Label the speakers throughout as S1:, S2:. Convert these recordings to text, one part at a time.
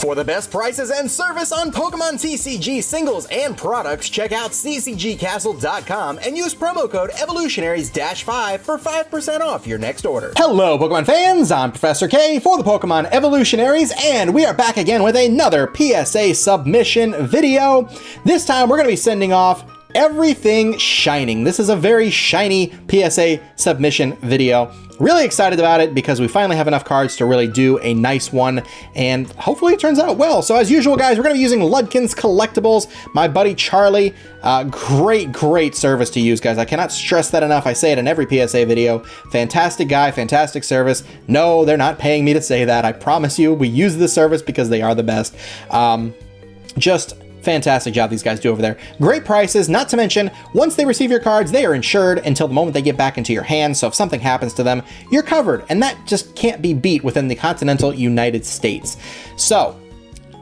S1: For the best prices and service on Pokemon TCG singles and products, check out ccgcastle.com and use promo code Evolutionaries-5 for 5% off your next order. Hello, Pokemon fans! I'm Professor K for the Pokemon Evolutionaries, and we are back again with another PSA submission video. This time, we're going to be sending off everything shining. This is a very shiny PSA submission video. Really excited about it because we finally have enough cards to really do a nice one, and hopefully it turns out well. So as usual, guys, we're going to be using Ludkin's Collectibles. My buddy Charlie, great service to use, guys. I cannot stress that enough. I say it in every PSA video. Fantastic guy, fantastic service. No, they're not paying me to say that. I promise you, we use this service because they are the best. Just fantastic job these guys do over there. Great prices, not to mention, once they receive your cards, they are insured until the moment they get back into your hands, so if something happens to them, you're covered, and that just can't be beat within the continental United States. So,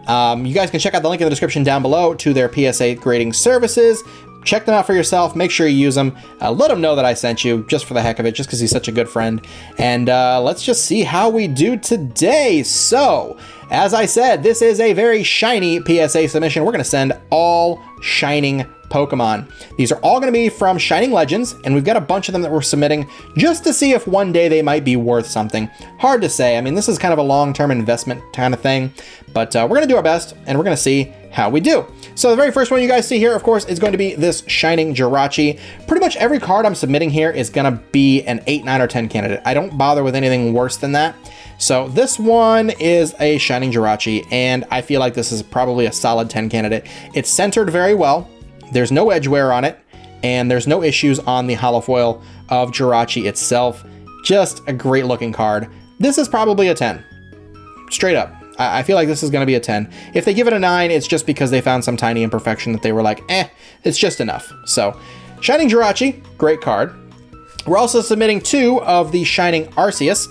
S1: you guys can check out the link in the description down below to their PSA grading services. Check them out for yourself, make sure you use them, let him know that I sent you, just for the heck of it, just because he's such a good friend, and let's just see how we do today. So, as I said, this is a very shiny PSA submission. We're going to send all shining Pokemon. These are all going to be from Shining Legends, and we've got a bunch of them that we're submitting just to see if one day they might be worth something. Hard to say. I mean, this is kind of a long-term investment kind of thing, but we're going to do our best, and we're going to see how we do. So the very first one you guys see here, of course, is going to be this Shining Jirachi. Pretty much every card I'm submitting here is going to be an 8, 9, or 10 candidate. I don't bother with anything worse than that. So this one is a Shining Jirachi, and I feel like this is probably a solid 10 candidate. It's centered very well. There's no edge wear on it, and there's no issues on the holofoil of Jirachi itself. Just a great looking card. This is probably a 10. Straight up. I feel like this is going to be a 10. If they give it a 9, it's just because they found some tiny imperfection that they were like, it's just enough. So, Shining Jirachi, great card. We're also submitting 2 of the Shining Arceus.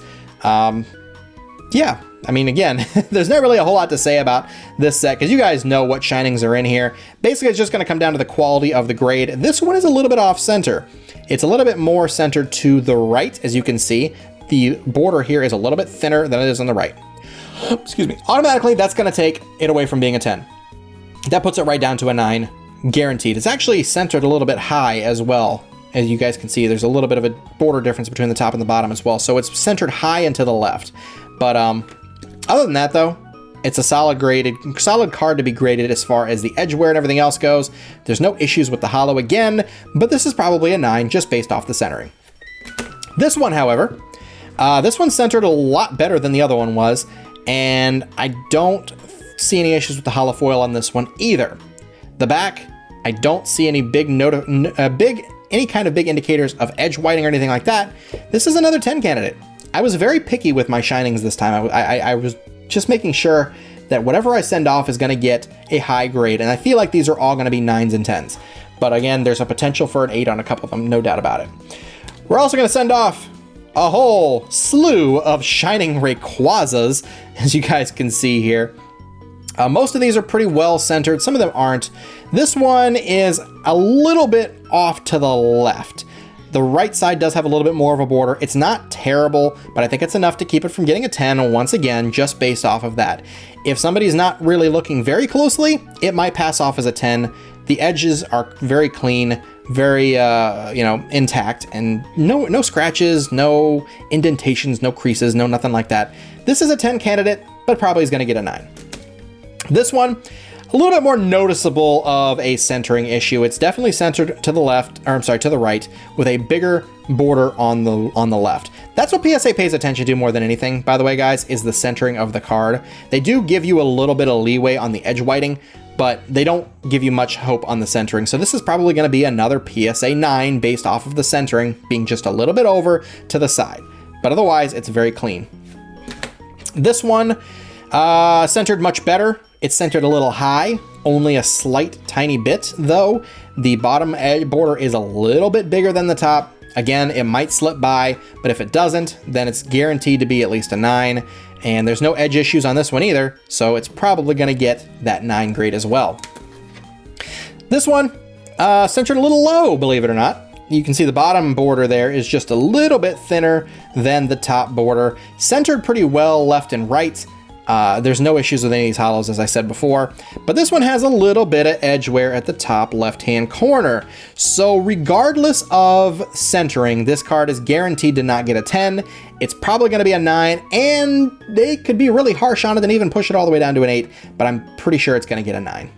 S1: Yeah, I mean, again, there's not really a whole lot to say about this set because you guys know what Shinings are in here. Basically, it's just going to come down to the quality of the grade. This one is a little bit off center. It's a little bit more centered to the right, as you can see. The border here is a little bit thinner than it is on the right. Excuse me. Automatically, that's going to take it away from being a 10. That puts it right down to a 9, guaranteed. It's actually centered a little bit high as well. As you guys can see, there's a little bit of a border difference between the top and the bottom as well. So it's centered high and to the left. But other than that, though, it's a solid card to be graded as far as the edge wear and everything else goes. There's no issues with the holo again, but this is probably a 9 just based off the centering. This one, however, this one's centered a lot better than the other one was, and I don't see any issues with the holofoil on this one either. The back, I don't see any any kind of big indicators of edge whiting or anything like that. This is another 10 candidate. I was very picky with my Shinings this time. I was just making sure that whatever I send off is going to get a high grade, and I feel like these are all going to be 9s and 10s. But again, there's a potential for an 8 on a couple of them, no doubt about it. We're also going to send off a whole slew of Shining Rayquazas, as you guys can see here. Most of these are pretty well centered, some of them aren't. This one is a little bit off to the left. The right side does have a little bit more of a border. It's not terrible, but I think it's enough to keep it from getting a 10 once again, just based off of that. If somebody's not really looking very closely, it might pass off as a 10. The edges are very clean, very, intact, and no scratches, no indentations, no creases, no nothing like that. This is a 10 candidate, but probably is going to get a 9. This one, a little bit more noticeable of a centering issue. It's definitely centered to the left, or I'm sorry, to the right, with a bigger border on the left. That's what PSA pays attention to more than anything, by the way, guys, is the centering of the card. They do give you a little bit of leeway on the edge whiting, but they don't give you much hope on the centering. So this is probably going to be another PSA 9 based off of the centering being just a little bit over to the side. But otherwise, it's very clean. This one, centered much better. It's centered a little high, only a slight tiny bit though. The bottom edge border is a little bit bigger than the top. Again, it might slip by, but if it doesn't, then it's guaranteed to be at least a 9. And there's no edge issues on this one either, so it's probably going to get that 9 grade as well. This one, centered a little low, believe it or not. You can see the bottom border there is just a little bit thinner than the top border. Centered pretty well left and right. There's no issues with any of these hollows, as I said before, but this one has a little bit of edge wear at the top left-hand corner. So regardless of centering, this card is guaranteed to not get a 10. It's probably going to be a 9, and they could be really harsh on it and even push it all the way down to an 8, but I'm pretty sure it's going to get a 9.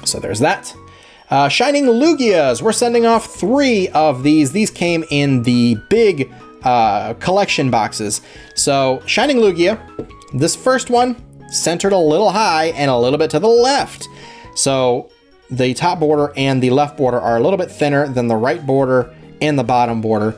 S1: So there's that. Shining Lugias. We're sending off 3 of these. These came in the big collection boxes. So Shining Lugia. This first one centered a little high and a little bit to the left. So the top border and the left border are a little bit thinner than the right border and the bottom border.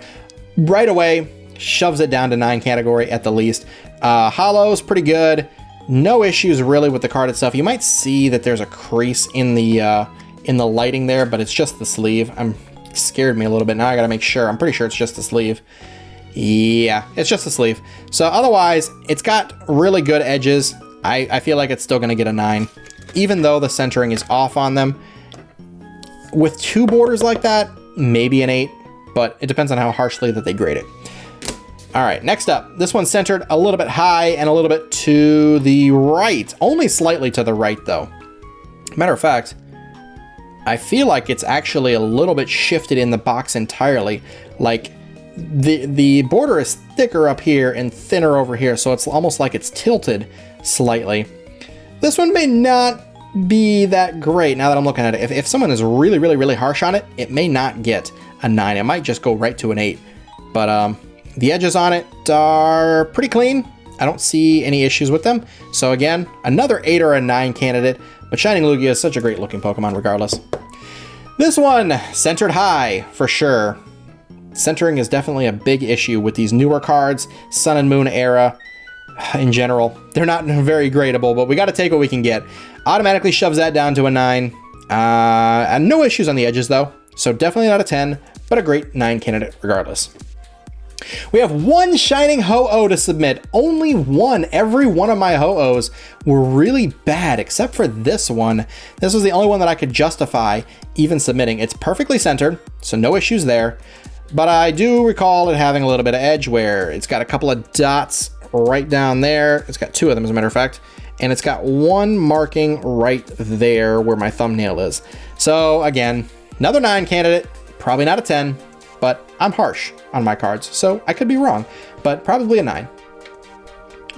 S1: Right away, shoves it down to 9 category at the least. Hollows, pretty good. No issues really with the card itself. You might see that there's a crease in the lighting there, but it's just the sleeve. Scared me a little bit. Now I gotta make sure. I'm pretty sure it's just the sleeve. Yeah, it's just a sleeve. So otherwise, it's got really good edges. I feel like it's still gonna get a 9, even though the centering is off on them. With 2 borders like that, maybe an 8, but it depends on how harshly that they grade it. All right, next up, this one's centered a little bit high and a little bit to the right, only slightly to the right though. Matter of fact, I feel like it's actually a little bit shifted in the box entirely. Like, the border is thicker up here and thinner over here, so it's almost like it's tilted slightly. This one may not be that great now that I'm looking at it. If someone is really harsh on it, it may not get a 9. It might just go right to an 8. But the edges on it are pretty clean. I don't see any issues with them. So again, another 8 or a 9 candidate, but Shining Lugia is such a great looking Pokemon regardless. This one, centered high for sure. Centering is definitely a big issue with these newer cards, Sun and Moon era in general. They're not very gradable, but we got to take what we can get. Automatically shoves that down to a 9. And no issues on the edges though, so definitely not a 10, but a great 9 candidate regardless. We have 1 Shining Ho-Oh to submit. Only 1. Every one of my Ho-Ohs were really bad, except for this one. This was the only one that I could justify even submitting. It's perfectly centered, so no issues there. But I do recall it having a little bit of edge where it's got a couple of dots right down there. It's got 2 of them, as a matter of fact. And it's got 1 marking right there where my thumbnail is. So again, another 9 candidate, probably not a 10, but I'm harsh on my cards, so I could be wrong, but probably a 9.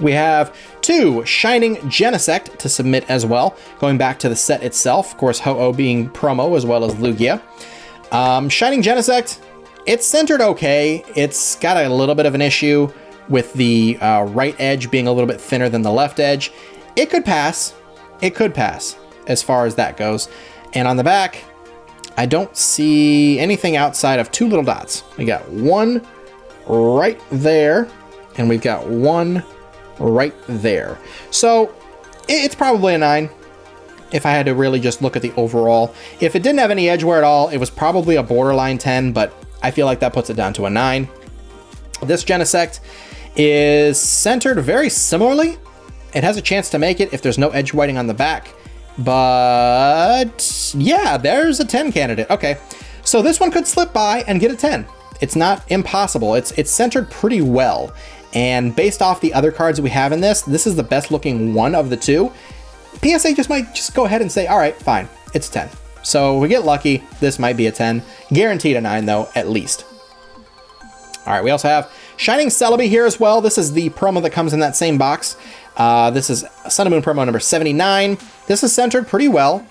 S1: We have 2 Shining Genesect to submit as well, going back to the set itself. Of course, Ho-Oh being promo as well as Lugia. Shining Genesect, it's centered okay. It's got a little bit of an issue with the right edge being a little bit thinner than the left edge. It could pass. It could pass as far as that goes. And on the back, I don't see anything outside of 2 little dots. We got 1 right there, and we've got 1 right there. So it's probably a 9 if I had to really just look at the overall. If it didn't have any edge wear at all, it was probably a borderline 10, but I feel like that puts it down to a 9. This Genesect is centered very similarly. It has a chance to make it if there's no edge whiting on the back. But yeah, there's a 10 candidate. Okay, so this one could slip by and get a 10. It's not impossible. It's centered pretty well. And based off the other cards that we have in this is the best looking one of the 2. PSA just might just go ahead and say, all right, fine, it's a 10. So we get lucky, this might be a 10. Guaranteed a 9 though, at least. All right, we also have Shining Celebi here as well. This is the promo that comes in that same box. This is Sun and Moon promo number 79. This is centered pretty well.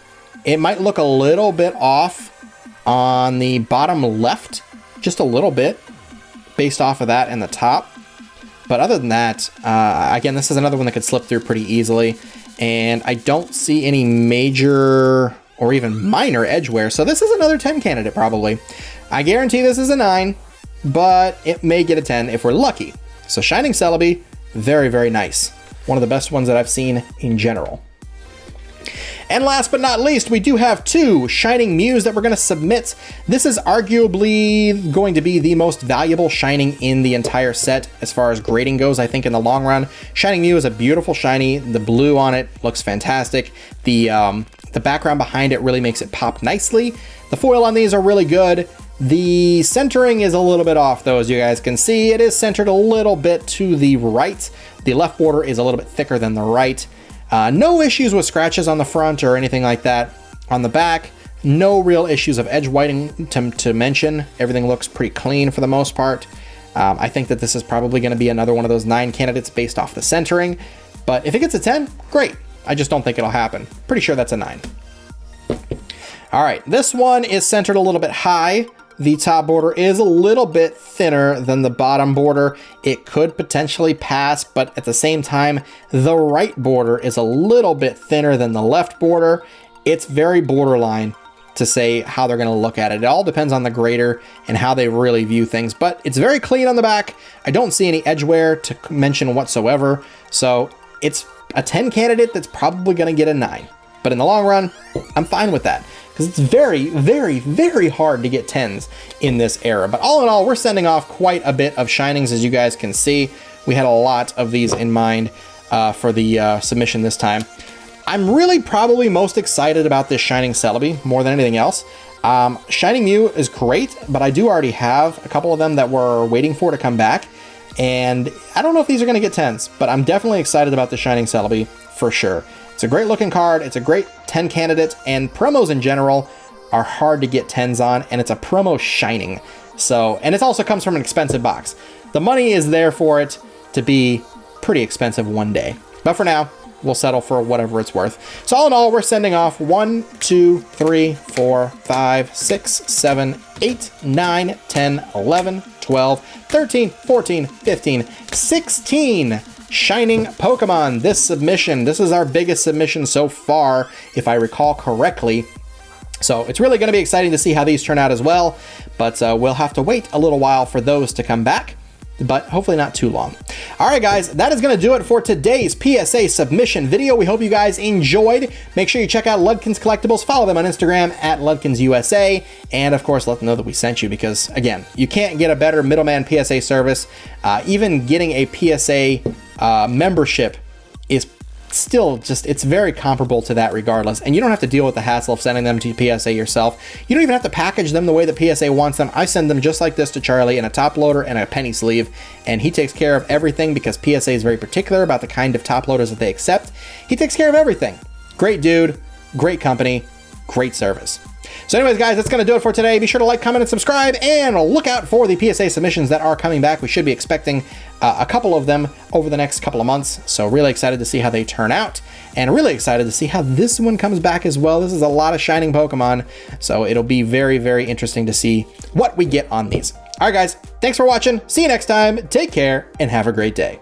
S1: It might look a little bit off on the bottom left, just a little bit, based off of that and the top. But other than that, again, this is another one that could slip through pretty easily. And I don't see any major or even minor edge wear. So this is another 10 candidate probably. I guarantee this is a 9, but it may get a 10 if we're lucky. So Shining Celebi, very nice. One of the best ones that I've seen in general. And last but not least, we do have 2 Shining Mews that we're going to submit. This is arguably going to be the most valuable Shining in the entire set as far as grading goes, I think, in the long run. Shining Mew is a beautiful Shiny. The blue on it looks fantastic. The background behind it really makes it pop nicely. The foil on these are really good. The centering is a little bit off though, as you guys can see. It is centered a little bit to the right. The left border is a little bit thicker than the right. No issues with scratches on the front or anything like that. On the back, no real issues of edge whiting to mention. Everything looks pretty clean for the most part. I think that this is probably going to be another one of those 9 candidates based off the centering. But if it gets a 10, great. I just don't think it'll happen. Pretty sure that's a 9. All right, this one is centered a little bit high. The top border is a little bit thinner than the bottom border. It could potentially pass, but at the same time, the right border is a little bit thinner than the left border. It's very borderline to say how they're going to look at it. It all depends on the grader and how they really view things, but it's very clean on the back. I don't see any edge wear to mention whatsoever. So it's a 10 candidate that's probably going to get a 9. But in the long run, I'm fine with that because it's very, very, very hard to get 10s in this era. But all in all, we're sending off quite a bit of shinings, as you guys can see. We had a lot of these in mind for the submission this time. I'm really probably most excited about this Shining Celebi more than anything else. Shining Mew is great, but I do already have a couple of them that we're waiting for to come back. And I don't know if these are going to get 10s, but I'm definitely excited about the Shining Celebi for sure. It's a great looking card. It's a great 10 candidate, and promos in general are hard to get 10s on, and it's a promo Shining. So, and it also comes from an expensive box. The money is there for it to be pretty expensive one day. But for now, we'll settle for whatever it's worth. So all in all, we're sending off 1, 2, 3, 4, 5, 6, 7, 8, 9, 10, 11, 12, 13, 14, 15, 16 Shining Pokemon. This submission, this is our biggest submission so far, if I recall correctly. So it's really going to be exciting to see how these turn out as well. But we'll have to wait a little while for those to come back, but hopefully not too long. All right, guys, that is going to do it for today's PSA submission video. We hope you guys enjoyed. Make sure you check out Ludkin's Collectibles. Follow them on Instagram at LudkinsUSA. And of course, let them know that we sent you because, again, you can't get a better middleman PSA service. Even getting a PSA membership is still just, it's very comparable to that regardless. And you don't have to deal with the hassle of sending them to PSA yourself. You don't even have to package them the way that PSA wants them. I send them just like this to Charlie in a top loader and a penny sleeve, and he takes care of everything because PSA is very particular about the kind of top loaders that they accept. He takes care of everything. Great dude, great company, great service. So anyways, guys, that's going to do it for today. Be sure to like, comment, and subscribe, and look out for the PSA submissions that are coming back. We should be expecting a couple of them over the next couple of months. So really excited to see how they turn out, and really excited to see how this one comes back as well. This is a lot of Shining Pokemon, so it'll be very, very interesting to see what we get on these. All right, guys, thanks for watching. See you next time. Take care, and have a great day.